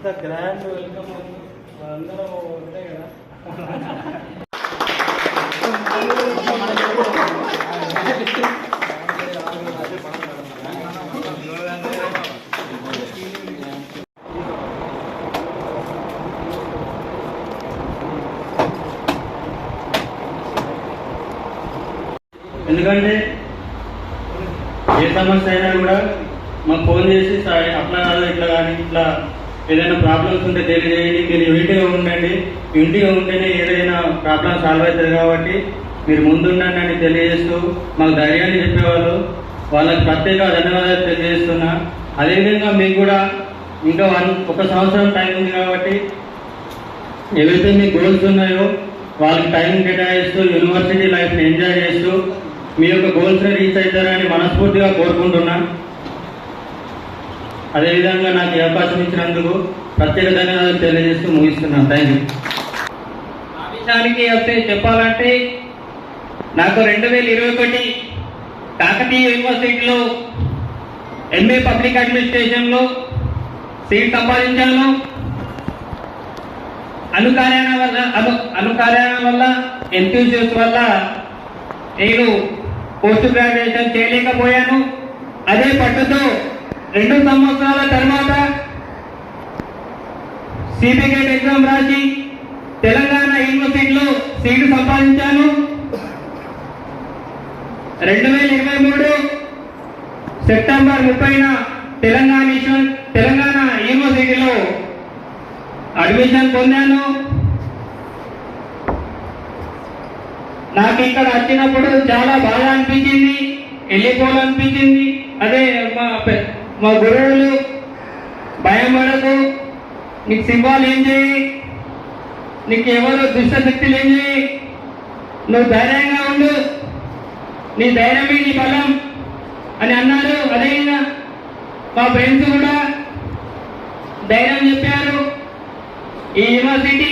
ఇంత grand welcome అందరం ఉంటాయి కదా. ఎందుకంటే ఏ సమస్య అయినా కూడా మాకు ఫోన్ చేసి అట్లా కాదు ఇట్లా కానీ ఇట్లా ఏదైనా ప్రాబ్లమ్స్ ఉంటే తెలియజేయండి. మీరు యూనిటీగా ఉండండి, యూనిటీగా ఉంటేనే ఏదైనా ప్రాబ్లం సాల్వ్ అవుతుంది కాబట్టి మీరు ముందుండండి అని తెలియజేస్తూ మాకు ధైర్యాన్ని చెప్పేవాళ్ళు, వాళ్ళకి ప్రత్యేక ధన్యవాదాలు తెలియజేస్తున్నా. అదేవిధంగా మీకు కూడా ఇంకా ఒక సంవత్సరం టైం ఉంది కాబట్టి ఏవైతే మీ గోల్స్ ఉన్నాయో వాళ్ళకి టైం కేటాయిస్తూ యూనివర్సిటీ లైఫ్ని ఎంజాయ్ చేస్తూ మీ యొక్క గోల్స్ని రీచ్ అవుతారని మనస్ఫూర్తిగా కోరుకుంటున్నా. అదేవిధంగా నాకు ఈ అవకాశం ఇచ్చినందుకు ప్రత్యేక ధన్యవాదాలు తెలియజేస్తూ ముగిస్తున్నాను. Thank you. ఆ విషయానికి వస్తే చెప్పాలంటే నాకు 2021 కాకతీయ యూనివర్సిటీలో ఎంఏ పబ్లిక్ అడ్మినిస్ట్రేషన్లో సీట్ సంపాదించాను. అనుకార్యాల వల్ల ఎంతూజియాస్ వల్ల నేను పోస్ట్ గ్రాడ్యుయేషన్ చేయలేకపోయాను. అదే పట్టుతో 2 సంవత్సరాల తర్వాత సిబిగేట్ ఎగ్జామ్ రాసి తెలంగాణ యూనివర్సిటీలో సీటు సంపాదించాను. 2023 సెప్టెంబర్ 30న తెలంగాణ యూనివర్సిటీలో అడ్మిషన్ పొందాను. నాకు ఇక్కడ వచ్చినప్పుడు చాలా బాగా అనిపించింది, వెళ్ళిపోవాలనిపించింది. అదే మా గురువులు భయం పడకు, నీకు సింబాల్ ఏం చేయి, నీకు ఎవరు దుష్టశక్తులు ఏం చేయి, నువ్వు ధైర్యంగా ఉండు, నీ ధైర్యమే నీ బలం అని అన్నారు. అదేవిధంగా మా ఫ్రెండ్స్ కూడా ధైర్యం చెప్పారు. ఈ యూనివర్సిటీ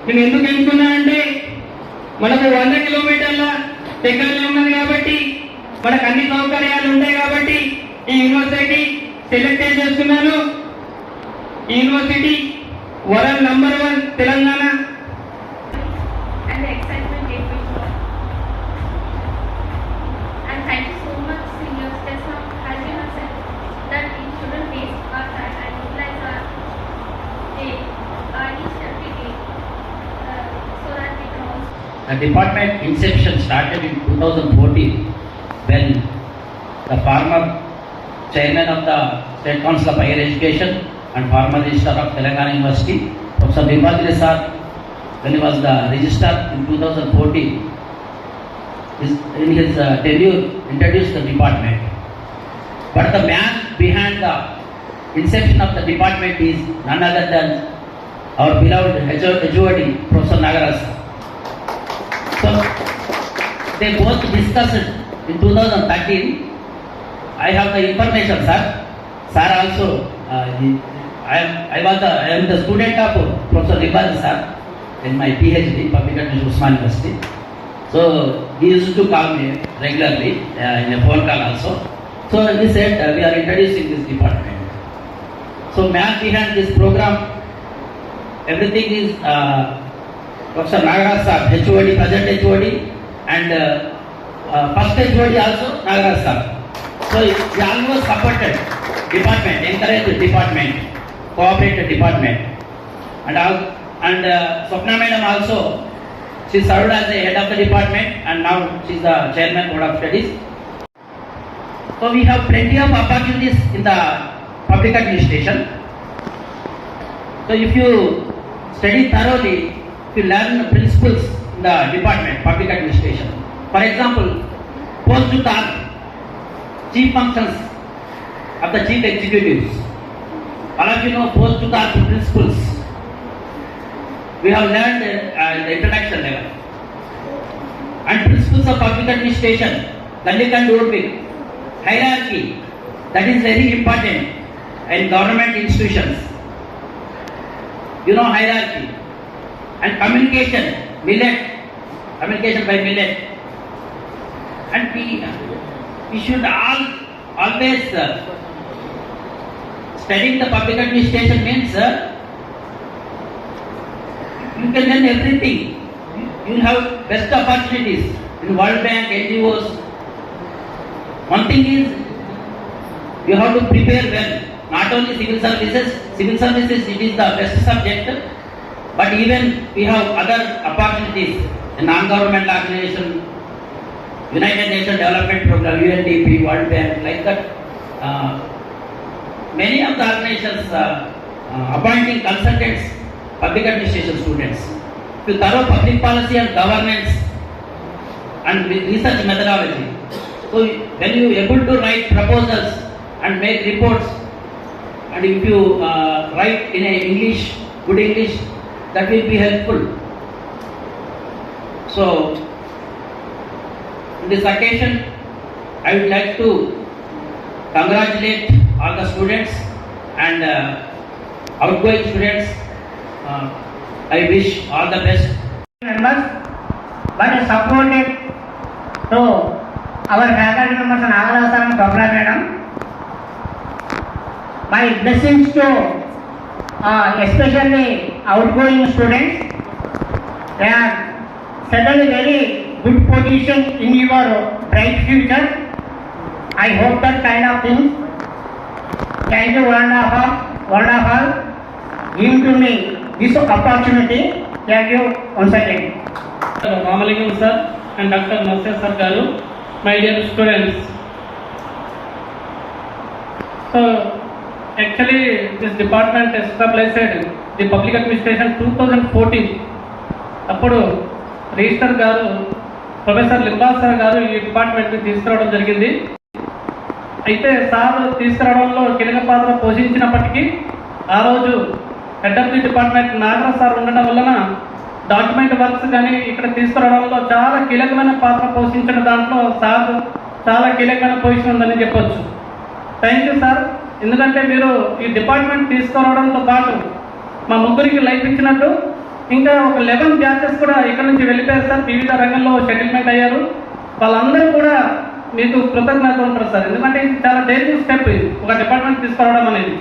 నేను ఎందుకు ఎంచుకున్నా అంటే మనకు 100 కిలోమీటర్ల దగ్గరలో ఉన్నది కాబట్టి, మనకు అన్ని సౌకర్యాలు ఉంటాయి కాబట్టి ఈ యూనివర్సిటీ సెలెక్ట్ చేసుకున్నాను. ఈ university world number 1 Telangana. The department inception started in 2014 when the former chairman of the State Council of Higher Education and former registrar of Telangana University, Professor Dimbadri Sir, when he was the registrar in 2014, in his tenure introduced the department. But the man behind the inception of the department is none other than our beloved HOD, Professor Nagaraj Sir. So they both discussed in 2013. I have the information, sir. Sir also, I am the student of Professor Dimbadri sir in my PhD, Public Administration, Usman University. So he used to call me regularly in a phone call also. So he said we are introducing this department. So man behind this program, everything is Professor Nagaraj sir, HOD, present HOD, and first HOD also Nagaraj sir. So he almost supported department, encouraged the department, cooperated department, and Swapna madam also, she served as the head of the department and now she is the chairman board of studies. So we have plenty of opportunities in the public administration. So if you study thoroughly, you learn the principles in the department, public administration. For example, post to task, chief functions of the chief executives. All of you know post to task principles. We have learned the introduction level. And principles of public administration, Lallik and Urmik, hierarchy, that is very important in government institutions. You know hierarchy. And communication by millet. And we should always studying the public administration means can learn everything. You will have best opportunities in World Bank, NGOs. One thing is, you have to prepare well. Not only civil services it is the best subject, but even we have other opportunities in non-government organization, United Nations Development Program, UNDP, World Bank, like that. Many of the organizations appointing consultants, public administration students, to thorough public policy and governance and research methodology. So when you are able to write proposals and make reports, and if you write in a good English, that will be helpful. So on this occasion, I would like to congratulate all the students and outgoing students. I wish all the best. Members, but supported to our faculty members and Nagaraj and Kabra Madam. My blessings to especially outgoing students. They are certainly very good position in your bright future. I hope that kind of things. Thank you wonderful giving to me this opportunity. Thank you once again. Ramalingam sir and Dr. Nasir sir garu, my dear students. So actually this department established the public administration 2014. అప్పుడు register గారు professor లింబాస్ sir గారు ఈ డిపార్ట్మెంట్ని తీసుకురావడం జరిగింది. అయితే sir తీసుకురావడంలో కీలక పాత్ర పోషించినప్పటికీ ఆ రోజు head of the department Nagaraj sir ఉండడం వలన డాక్యుమెంట్ వర్క్స్ కానీ ఇక్కడ తీసుకురావడంలో చాలా కీలకమైన పాత్ర పోషించిన దాంట్లో సార్ చాలా కీలకమైన పొజిషన్ ఉందని చెప్పొచ్చు. Thank you sir. ఎందుకంటే మీరు ఈ డిపార్ట్మెంట్ తీసుకురావడంతో పాటు మా ముగ్గురికి లైఫ్ ఇచ్చినట్టు ఇంకా ఒక 11 బ్యాచెస్ కూడా ఇక్కడ నుంచి వెళ్ళిపోయారు సార్. వివిధ రంగంలో సెటిల్మెంట్ అయ్యారు. వాళ్ళందరూ కూడా మీకు కృతజ్ఞత ఉంటారు సార్. ఎందుకంటే ఇది చాలా డేంజరస్ స్టెప్, ఇది ఒక డిపార్ట్మెంట్ తీసుకురావడం అనేది.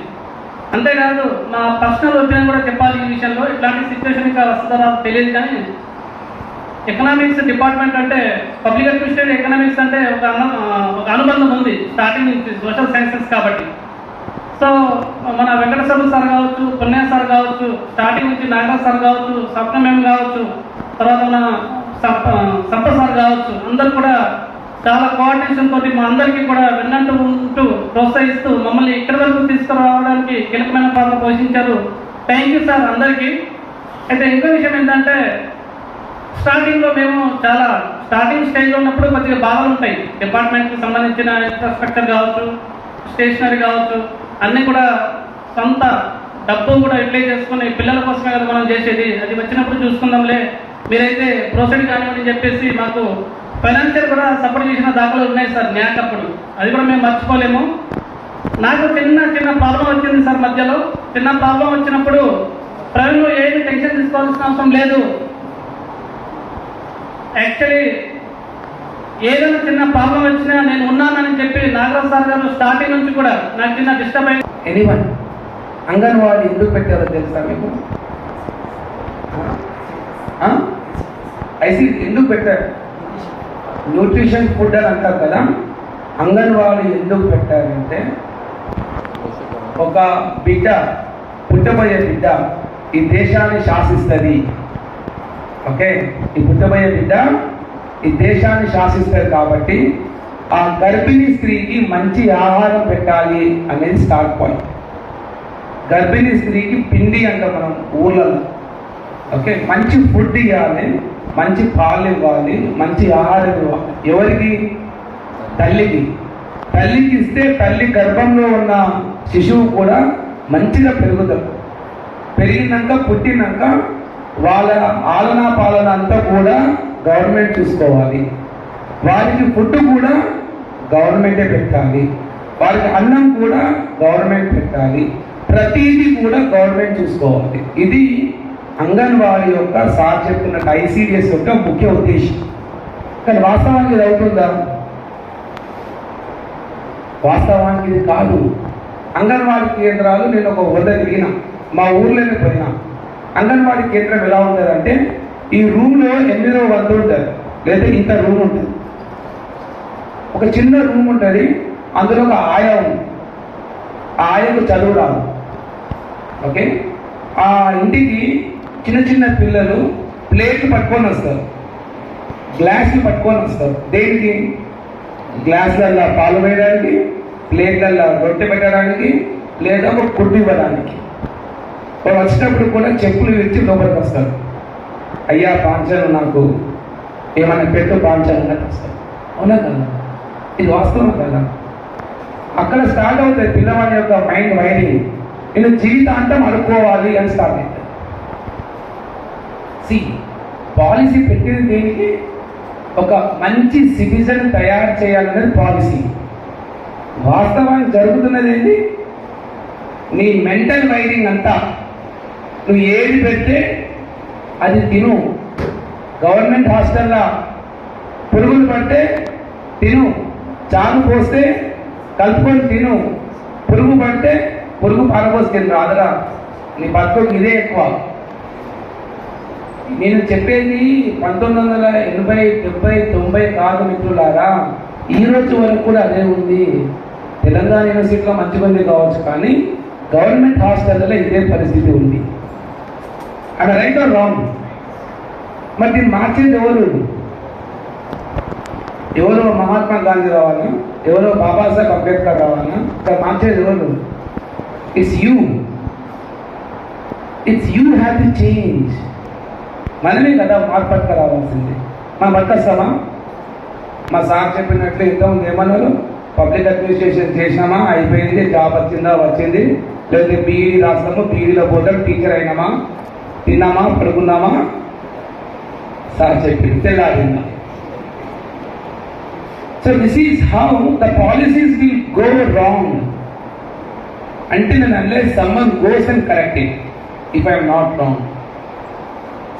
అంతేకాదు మా పర్సనల్ ఒపీనియన్ కూడా చెప్పాలి ఈ విషయంలో. ఇట్లాంటి సిచ్యువేషన్ ఇంకా వస్తుందో తెలియదు, కానీ ఎకనామిక్స్ డిపార్ట్మెంట్ అంటే పబ్లిక్ అడ్మినిస్ట్రేటివ్ ఎకనామిక్స్ అంటే ఒక అనుబంధం ఉంది స్టార్టింగ్ నుంచి, సోషల్ సైన్సెస్ కాబట్టి. సో మన వెంకటేశ్వర సార్ కావచ్చు, పుణ్య సార్ కావచ్చు, స్టార్టింగ్ నుంచి నాగరాజ్ సార్ కావచ్చు, స్వప్నమేం కావచ్చు, తర్వాత మన సంప సార్ కావచ్చు, అందరు కూడా చాలా కోఆర్డినేషన్ తోటి మా అందరికీ కూడా వెన్నంటూ ఉంటూ ప్రోత్సహిస్తూ మమ్మల్ని ఇక్కడి వరకు తీసుకురావడానికి కీలకమైన పాత్ర పోషించారు. థ్యాంక్ యూ సార్ అందరికీ. అయితే ఇంకో విషయం ఏంటంటే, స్టార్టింగ్లో మేము చాలా స్టార్టింగ్ స్టేజ్లో ఉన్నప్పుడు కొద్దిగా బాధలు ఉంటాయి. డిపార్ట్మెంట్కి సంబంధించిన ఇన్ఫ్రాస్ట్రక్చర్ కావచ్చు, స్టేషనరీ కావచ్చు, అన్నీ కూడా సొంత డబ్బు కూడా యూటిలైజ్ చేసుకుని పిల్లల కోసమే కదా మనం చేసేది, అది వచ్చినప్పుడు చూసుకుందాంలే, మీరైతే ప్రొసీడ్ కానివ్వండి చెప్పేసి మాకు ఫైనాన్షియల్ కూడా సపోర్ట్ చేసిన దాఖలు ఉన్నాయి సార్. న్యాక్ అప్పుడు అది కూడా మేము మర్చిపోలేము. నాకు చిన్న ప్రాబ్లం వచ్చింది సార్. మధ్యలో చిన్న ప్రాబ్లం వచ్చినప్పుడు ప్రవీణ్ ఏది టెన్షన్ తీసుకోవాల్సిన అవసరం లేదు. యాక్చువల్లీ ఏదైనా చిన్న ప్రాబ్లం వచ్చినా నేను ఉన్నానని చెప్పి నాగరాజ్ సార్ గారు స్టార్టింగ్ నుంచి కూడా నాకు చిన్న డిస్టర్బ్ అయింది. ఎనీవన్ అంగన్వాడీ ఎందుకు పెట్టారో తెలుసా మీకు? ఐసీ ఎందుకు పెట్టారు? న్యూట్రిషన్ ఫుడ్ అని అంటారు కదా. అంగన్వాడీ ఎందుకు పెట్టారంటే, ఒక బిడ్డ, పుట్టబోయే బిడ్డ ఈ దేశాన్ని శాసిస్తుంది. ఓకే, ఈ పుట్టబోయే బిడ్డ ఈ దేశాన్ని శాసిస్తారు కాబట్టి ఆ గర్భిణీ స్త్రీకి మంచి ఆహారం పెట్టాలి అనేది స్టార్ట్ పాయింట్. గర్భిణీ స్త్రీకి పిండి అంటాం మనం ఊళ్ళలో. ఓకే, మంచి ఫుడ్ ఇవ్వాలి, మంచి పాలు ఇవ్వాలి, మంచి ఆహారం ఇవ్వాలి. ఎవరికి? తల్లికి. తల్లికి ఇస్తే తల్లి గర్భంలో ఉన్న శిశువు కూడా మంచిగా పెరుగుతాడు. పెరిగినాక పుట్టినాక వాళ్ళ ఆలనా పాలన అంతా కూడా గవర్నమెంట్ చూసుకోవాలి. వారికి ఫుడ్ కూడా గవర్నమెంటే పెట్టాలి. వారికి అన్నం కూడా గవర్నమెంట్ పెట్టాలి. ప్రతిదీ కూడా గవర్నమెంట్ చూసుకోవాలి. ఇది అంగన్వాడీ యొక్క సార్ చెప్తున్నట్టు ఐసీడీఎస్ యొక్క ముఖ్య ఉద్దేశం. కానీ వాస్తవానికి ఇది అవుతుందా? వాస్తవానికి ఇది కాదు. అంగన్వాడీ కేంద్రాలు నేను ఒక 100 తిరిగిన, మా ఊర్లోనే పోయినా. అంగన్వాడీ కేంద్రం ఎలా ఉంటుందంటే ఈ రూమ్లో 8వ వంతు ఉంటుంది, లేదా ఇంత రూమ్ ఉంటుంది. ఒక చిన్న రూమ్ ఉంటుంది, అందులో ఒక ఆయా ఉంది. ఆ ఆయకు చదువు రాదు. ఓకే, ఆ ఇంటికి చిన్న చిన్న పిల్లలు ప్లేట్లు పట్టుకొని వస్తారు, గ్లాసులు పట్టుకొని వస్తారు. దేనికి? గ్లాసులల్లో పాలు వేయడానికి, ప్లేట్లల్లో రొట్టె పెట్టడానికి, లేదా ఒక గుడ్డు ఇవ్వడానికి. వాళ్ళు వచ్చినప్పుడు కూడా చెప్పులు విరిచి లోపలికి వస్తారు. అయ్యా పాంచాలు నాకు ఏమైనా పెట్టు పాంచాలు అన్నట్టు వస్తారు. అవునా కదా? ఇది వాస్తవం కదా? అక్కడ స్టార్ట్ అవుతుంది పిల్లవాడి యొక్క మైండ్ వైరింగ్. నేను జీవితాంతం అనుకోవాలి అని స్టార్ట్ అవుతుంది. పాలసీ పెట్టింది దేనికి? ఒక మంచి సిటిజన్ తయారు చేయాలనేది పాలసీ. వాస్తవానికి జరుగుతున్నది ఏంటి? నీ మెంటల్ వైరింగ్ అంతా నువ్వు ఏది పెడితే అది తిను. గవర్నమెంట్ హాస్టల్లో పురుగులు పడితే తిను, చాలు పోస్తే కలుపుకొని తిను, పురుగు పడితే పురుగు పారబోసి తిను. రాదురా, నీ బతుకు ఇదే ఎక్కువ. నేను చెప్పేది 1980, 70, 90 కాదు మిత్రులారా. ఈ రోజు వరకు కూడా అదే ఉంది. తెలంగాణ యూనివర్సిటీలో మంచిగా ఉంది కావచ్చు, కానీ గవర్నమెంట్ హాస్టల్లో ఇదే పరిస్థితి ఉంది. అక్కడ రైట్ ఆర్ రాంగ్? మరి దీన్ని మార్చేది ఎవరు? ఎవరో మహాత్మా గాంధీ రావాలా? ఎవరో బాబాసాహెబ్ అంబేద్కర్ రావాలా? ఇక్కడ మార్చేది ఎవరు? It's you. It's you have to change. మనమే కదా మార్పు రావాల్సింది. మనం పట్టుకొస్తామా? మా సార్ చెప్పినట్లు ఇంతకుముందు ఏమన్నారు? పబ్లిక్ అడ్మినిస్ట్రేషన్ చేసినామా, అయిపోయింది, జాబ్ వచ్చిందా, వచ్చింది, లేకపోతే బీఈడీ రాస్తాము, బీఈడీలో పోతాం, టీచర్ అయినామా, తిన్నామా, పడుకున్నామా, సార్ చెప్పింది తెల్లారిందా. So this is how the policies will go wrong until and unless someone goes and correct it, if I am not wrong.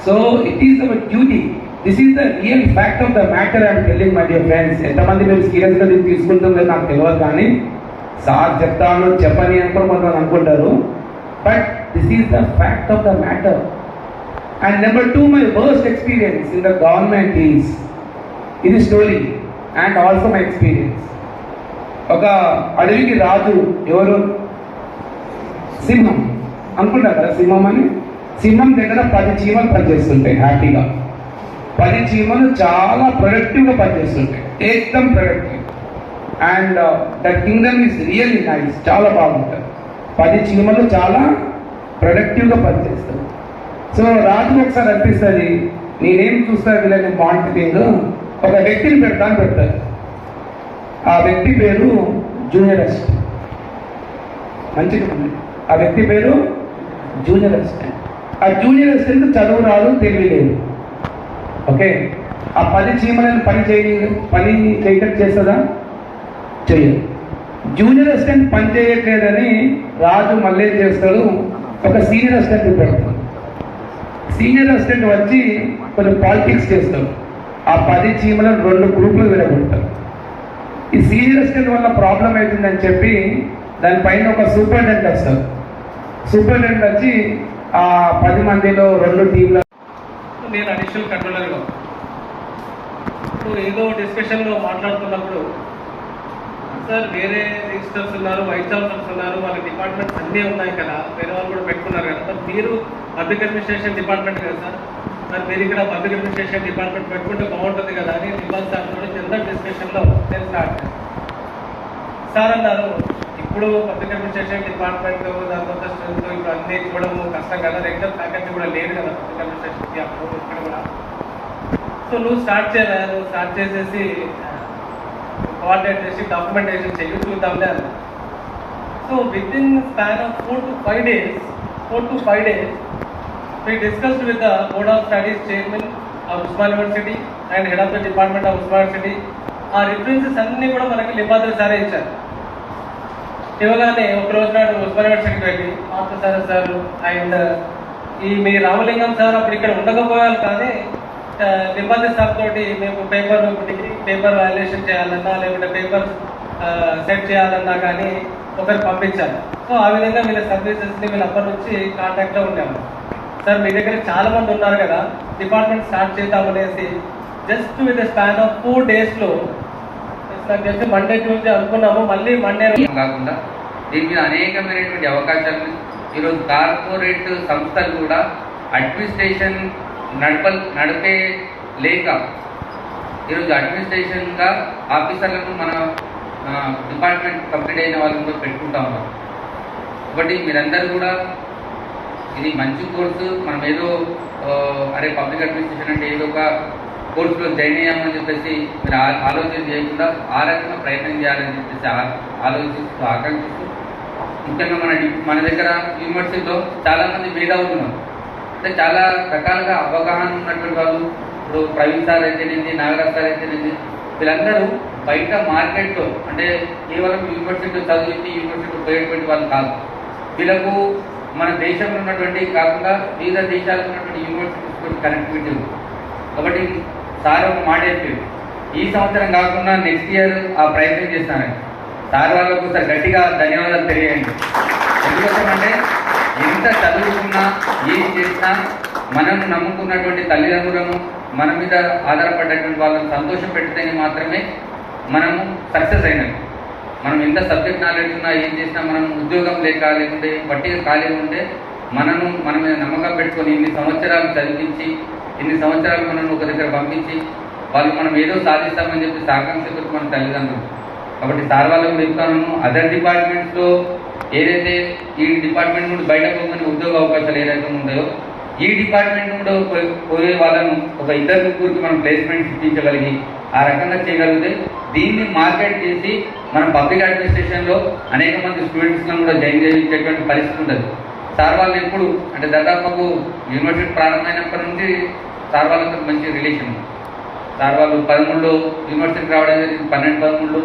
So it is our duty. This is the real fact of the matter I am telling my dear friends. ఎంతమంది మీరు సీరియస్గా దీన్ని తీసుకుంటుందో నాకు తెలియదు, కానీ sir చెప్తాను చెప్పని అనుకుని కొంతమంది అనుకుంటారు. But this is the fact of the matter. And number 2, my worst experience in the government is, ఇది story and also my experience. ఒక అడవికి రాజు, ఎవరు? సింహం అనుకుంటారు కదా సింహం అని. సింహం దగ్గర 10 చీమలు పనిచేస్తుంటాయి హ్యాపీగా. 10 చీమలు చాలా ప్రొడక్టివ్గా పనిచేస్తుంటాయి, ఏకదం productive. And that kingdom is really nice, చాలా బాగుంటుంది. 10 చీమలు చాలా ప్రొడక్టివ్గా పనిచేస్తాయి. సో రాజు ఒకసారి అనిపిస్తుంది, నేనేం చూస్తా వీళ్ళని మానిటరింగ్, ఒక వ్యక్తిని పెడతాను పెడతారు. ఆ వ్యక్తి పేరు జూనియర్ అసిస్టెంట్. మంచిగా ఉంది. ఆ వ్యక్తి పేరు జూనియర్ అసిస్టెంట్. ఆ జూనియర్ అసిస్టెంట్ చదువు రాదు, తెలియలేదు. ఓకే, ఆ 10 చీమలను పని చేయటం చేస్తుందా? చెయ్యదు. జూనియర్ అసిస్టెంట్ పని చేయట్లేదని రాజు మళ్ళీ ఏం చేస్తాడు, ఒక సీనియర్ అసిస్టెంట్ పెడతాడు. సీనియర్ అసిస్టెంట్ వచ్చి కొన్ని పాలిటిక్స్ చేస్తాడు. ఆ 10 చీమలను 2 గ్రూపులు విడగొడతారు. ఈ సీనియర్ అసిస్టెంట్ వల్ల ప్రాబ్లం అవుతుందని చెప్పి దానిపైన ఒక సూపరింటెండెంట్ వస్తారు. సూపరింటెండెంట్ వచ్చి ఆ 10 మందిలో 2 టీంల నేను అడిషనల్ కంట్రోలర్గా ఏదో డిస్కషన్లో మాట్లాడుతున్నప్పుడు, సార్ వేరే రిజిస్టర్స్ ఉన్నారు, వైస్ ఛాన్సలర్స్ ఉన్నారు, వాళ్ళ డిపార్ట్మెంట్స్ అన్నీ ఉన్నాయి కదా, వేరే వాళ్ళు కూడా పెట్టుకున్నారు కదా, మరి మీరు పబ్లిక్ అడ్మినిస్ట్రేషన్ డిపార్ట్మెంట్ కదా సార్, మరి మీరు ఇక్కడ పబ్లిక్ అడ్మినిస్ట్రేషన్ డిపార్ట్మెంట్ పెట్టుకుంటే బాగుంటుంది కదా అని నివాస్ సార్ కూడా జనరల్ డిస్కషన్లో నేను స్టార్ట్ చేశాను. సార్ అన్నారు, ఇప్పుడు పబ్లిక్ అడ్మినిస్ట్రేషన్ డిపార్ట్మెంట్ దాని తర్వాత స్ట్రెంత్ ఇప్పుడు అన్నీ ఇవ్వడం కష్టం కదా, రెగ్యులర్ ఫ్యాకల్టీ కూడా లేదు కదా పబ్లిక్ అడ్మినిస్ట్రేషన్కి అప్పుడు ఇక్కడ కూడా. సో నువ్వు స్టార్ట్ చేసేసి కోఆర్డినేట్ చేసి డాక్యుమెంటేషన్ చెయ్యి చూద్దాంలే అన్న. So with in span of 4 to 5 days we discussed with the Board of Studies Chairman of Usman University and Head of the Department of Usman University. ఆ రిఫరెన్సెస్ అన్నీ కూడా మనకి లిపాద్రి సారే ఇచ్చారు. ఇవ్వగానే ఒక రోజు నాడు ఉస్మాన్ యూనివర్సిటీకి వెళ్ళి పార్థసారథి సార్ అండ్ మీ రామలింగం సార్ అప్పుడు ఇక్కడ ఉండకపోయాలి, కానీ లిపాద్రి సార్ తోటి మేము డిగ్రీ పేపర్ వాల్యుయేషన్ చేయాలన్నా లేకుంటే పేపర్ సెట్ చేయాలన్నా కానీ ఒకరు పంపించారు. సో ఆ విధంగా వీళ్ళ సర్వీసెస్ని వీళ్ళు అప్పటి నుంచి కాంటాక్ట్లో ఉండేవారు. సార్ మీ దగ్గర చాలా మంది ఉన్నారు కదా, డిపార్ట్మెంట్ స్టార్ట్ చేద్దామనేసి జస్ట్ విత్ స్పాన్ ఆఫ్ 4 daysలో నాకు తెలిసి మండే ట్యూస్డే అనుకున్నాము, మళ్ళీ మండే కాకుండా దీని మీద అనేకమైనటువంటి అవకాశాలు. ఈరోజు కార్పొరేట్ సంస్థలు కూడా అడ్మినిస్ట్రేషన్ నడిపే లేక ఈరోజు అడ్మినిస్ట్రేషన్గా ఆఫీసర్లను మన డిపార్ట్మెంట్ కంప్లీట్ అయిన వాళ్ళని కూడా పెట్టుకుంటా ఉన్నాం. కాబట్టి మీరందరూ కూడా ఇది మంచి కోర్సు, మనం ఏదో అరే పబ్లిక్ అడ్మినిస్ట్రేషన్ అంటే ఏదో ఒక కోర్సులో జాయిన్ అయ్యామని చెప్పేసి మీరు ఆలోచన చేయకుండా ఆ రకంగా ప్రయత్నం చేయాలని చెప్పేసి ఆలోచిస్తూ ఆకాంక్షిస్తూ, ముఖ్యంగా మన దగ్గర యూనివర్సిటీలో చాలామంది మేధావులు ఉన్నారు. అంటే చాలా రకాలుగా అవగాహన ఉన్నటువంటి వాళ్ళు, ఇప్పుడు ప్రవీణ్ సార్ అయితేనేది, నాగరాజ్ సార్ అయితేనేది, వీళ్ళందరూ బయట మార్కెట్లో అంటే కేవలం యూనివర్సిటీలో చదివి యూనివర్సిటీలో పోయేటువంటి వాళ్ళు కాదు. వీళ్ళకు మన దేశంలో ఉన్నటువంటి కాకుండా వివిధ దేశాల్లో ఉన్నటువంటి యూనివర్సిటీస్ కనెక్టివిటీ ఉంది. కాబట్టి సార్ ఒక మాట చెప్పారు, ఈ సంవత్సరం కాకుండా నెక్స్ట్ ఇయర్ ఆ ప్రయత్నం చేస్తానండి. సార్ వాళ్ళకు ఒకసారి గట్టిగా ధన్యవాదాలు తెలియండి. ఎందుకోసమంటే ఎంత చదువుకున్నా ఏం చేసినా మనం నమ్ముకున్నటువంటి తల్లిదండ్రులను మన మీద ఆధారపడేటువంటి వాళ్ళని సంతోషం పెడితేనే మాత్రమే మనము సక్సెస్ అయినది. మనం ఎంత సబ్జెక్ట్ నాలెడ్జ్ ఉన్నా ఏం చేసినా మనం ఉద్యోగం లేకుంటే పట్టిగా ఖాళీ ఉంటే మన మీద నమ్మకం పెట్టుకొని ఇన్ని సంవత్సరాలు చదివించి ఇన్ని సంవత్సరాలు మనం ఒక దగ్గర పంపించి వాళ్ళు మనం ఏదో సాధిస్తామని చెప్పి ఆకాంక్షతో మన తల్లిదండ్రులు. కాబట్టి సార్ వాళ్ళకు చెప్తాను, అదర్ డిపార్ట్మెంట్స్లో ఏదైతే ఈ డిపార్ట్మెంట్ నుండి బయట పోగానే ఉద్యోగ అవకాశాలు ఏదైతే ఉంటాయో ఈ డిపార్ట్మెంట్ నుండి పోయే వాళ్ళను ఒక 2-3కి మనం ప్లేస్మెంట్ ఇప్పించగలిగి ఆ రకంగా చేయగలిగితే దీన్ని మార్కెట్ చేసి మనం పబ్లిక్ అడ్మినిస్ట్రేషన్లో అనేక మంది స్టూడెంట్స్లను కూడా జాయిన్ చేయించేటువంటి పరిస్థితి ఉంటుంది. సార్ వాళ్ళు ఎప్పుడు అంటే దాదాపు యూనివర్సిటీ ప్రారంభమైనప్పటి నుంచి సార్ వాళ్ళతో మంచి రిలేషన్ ఉంది. సార్ వాళ్ళు 13లో యూనివర్సిటీకి రావడం జరిగింది, 12-13లో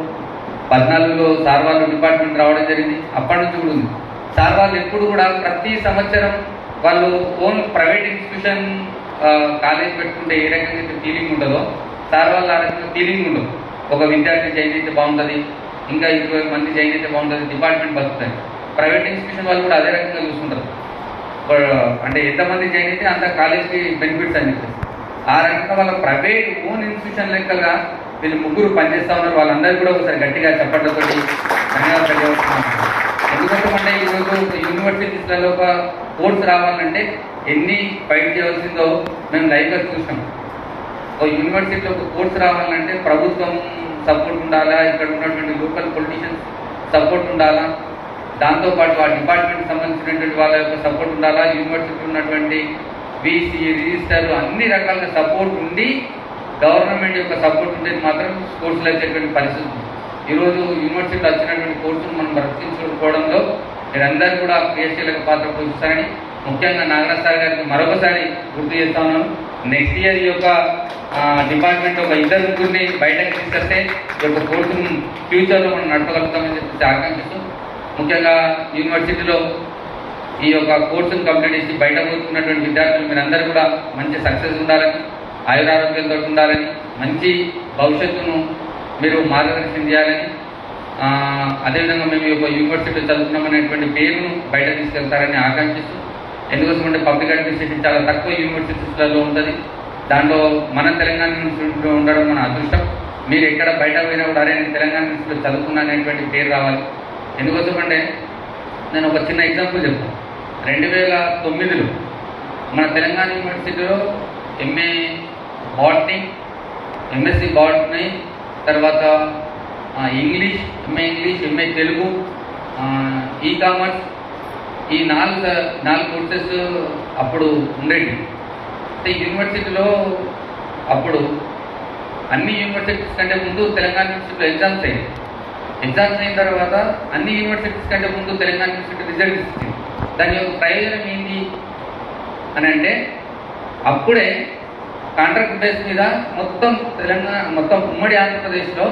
14లో సార్ వాళ్ళు డిపార్ట్మెంట్ రావడం జరిగింది. అప్పటి నుంచి కూడా ఉంది. సార్ వాళ్ళు ఎప్పుడు కూడా ప్రతి సంవత్సరం వాళ్ళు ఓన్ ప్రైవేట్ ఇన్స్టిట్యూషన్ కాలేజ్ పెట్టుకుంటే ఏ రకంగా అయితే ఫీలింగ్ ఉంటుందో సార్ వాళ్ళు ఆ రకంగా ఫీలింగ్ ఉండదు. ఒక విద్యార్థి జాయిన్ అయితే బాగుంటుంది, ఇంకా 20 మంది జాయిన్ అయితే బాగుంటుంది, డిపార్ట్మెంట్ బతుకుతుంది. ప్రైవేట్ ఇన్స్టిట్యూషన్ వాళ్ళు కూడా అదే రకంగా చూసుకుంటారు. అంటే ఎంతమంది జాయిన్ అయితే అంత కాలేజ్కి బెనిఫిట్స్ అని చెప్పేసి ఆ రకంగా వాళ్ళ ప్రైవేట్ ఓన్ ఇన్స్టిట్యూషన్ లెక్కగా వీళ్ళు 3 పనిచేస్తూ ఉన్నారు. వాళ్ళందరూ కూడా ఒకసారి గట్టిగా చప్పట్లతో ధన్యవాదాలు తెలియజేస్తున్నాను. ఎందుకంటే ఈరోజు యూనివర్సిటీస్లలో ఒక కోర్స్ రావాలంటే ఎన్ని ఫైట్ చేయాల్సిందో మేము లైవ్గా చూసాం. ఒక యూనివర్సిటీలో ఒక కోర్స్ రావాలంటే ప్రభుత్వం సపోర్ట్ ఉండాలా, ఇక్కడ ఉన్నటువంటి లోకల్ పొలిటీషియన్స్ సపోర్ట్ ఉండాలా, దాంతోపాటు ఆ డిపార్ట్మెంట్కి సంబంధించినటువంటి వాళ్ళ యొక్క సపోర్ట్ ఉండాలా, యూనివర్సిటీ ఉన్నటువంటి వీసీ రిజిస్టర్ అన్ని రకాలుగా సపోర్ట్ ఉండి గవర్నమెంట్ యొక్క సపోర్ట్ ఉండేది మాత్రం కోర్సులు వచ్చేటువంటి పరిస్థితి. ఈరోజు యూనివర్సిటీలో వచ్చినటువంటి కోర్సును మనం రక్షించుకోవడంలో మీరందరూ కూడా క్రియాశీలక పాత్ర పోషిస్తారని ముఖ్యంగా నాగరాజ్ సార్ గారికి మరొకసారి గుర్తు చేస్తా ఉన్నాను. నెక్స్ట్ ఇయర్ ఈ యొక్క డిపార్ట్మెంట్ ఒక 2-3ని బయటకు తీసుకొస్తే ఈ యొక్క కోర్సును ఫ్యూచర్లో మనం నడపగలుగుతామని చెప్పి ఆకాంక్షిస్తూ, ముఖ్యంగా యూనివర్సిటీలో ఈ యొక్క కోర్సును కంప్లీట్ చేసి బయట పోతున్నటువంటి విద్యార్థులు మీరందరూ కూడా మంచి సక్సెస్ ఉండాలని, ఆయురారోగ్యంతో ఉండాలని, మంచి భవిష్యత్తును మీరు మార్గదర్శనం చేయాలని, అదేవిధంగా మేము ఈ యొక్క యూనివర్సిటీలో చదువుతున్నామనేటువంటి పేరును బయట తీసుకెళ్తారని ఆకాంక్షిస్తూ, ఎందుకోసమంటే పబ్లిక్ అడ్మినిస్ట్రేషన్ చాలా తక్కువ యూనివర్సిటీస్లలో ఉంటుంది. దాంట్లో మన తెలంగాణ యూనివర్సిటీలో ఉండడం మన అదృష్టం. మీరు ఎక్కడ బయట పోయినా కూడా అరే తెలంగాణ యూనివర్సిటీలో చదువుకున్నా అనేటువంటి పేరు రావాలి. ఎందుకోసమంటే నేను ఒక చిన్న ఎగ్జాంపుల్ చెప్తాను. 2009లో మన తెలంగాణ యూనివర్సిటీలో ఎంఏ బాటనీ, ఎంఎస్సి బాటనీ, తర్వాత English, MA English, MA Telugu, e-commerce, ఈ 4 కోర్సెస్ అప్పుడు ఉండేవి. అంటే యూనివర్సిటీలో అప్పుడు అన్ని యూనివర్సిటీస్ కంటే ముందు తెలంగాణ యూనివర్సిటీలో ఎగ్జామ్స్ అయ్యాయి. ఎగ్జామ్స్ అయిన తర్వాత అన్ని యూనివర్సిటీస్ కంటే ముందు తెలంగాణ యూనివర్సిటీ రిజల్ట్ ఇచ్చింది. దాని యొక్క ప్రయోజనం ఏంటి అని అంటే అప్పుడే కాంట్రాక్ట్ బేస్ మీద మొత్తం ఉమ్మడి ఆంధ్రప్రదేశ్లో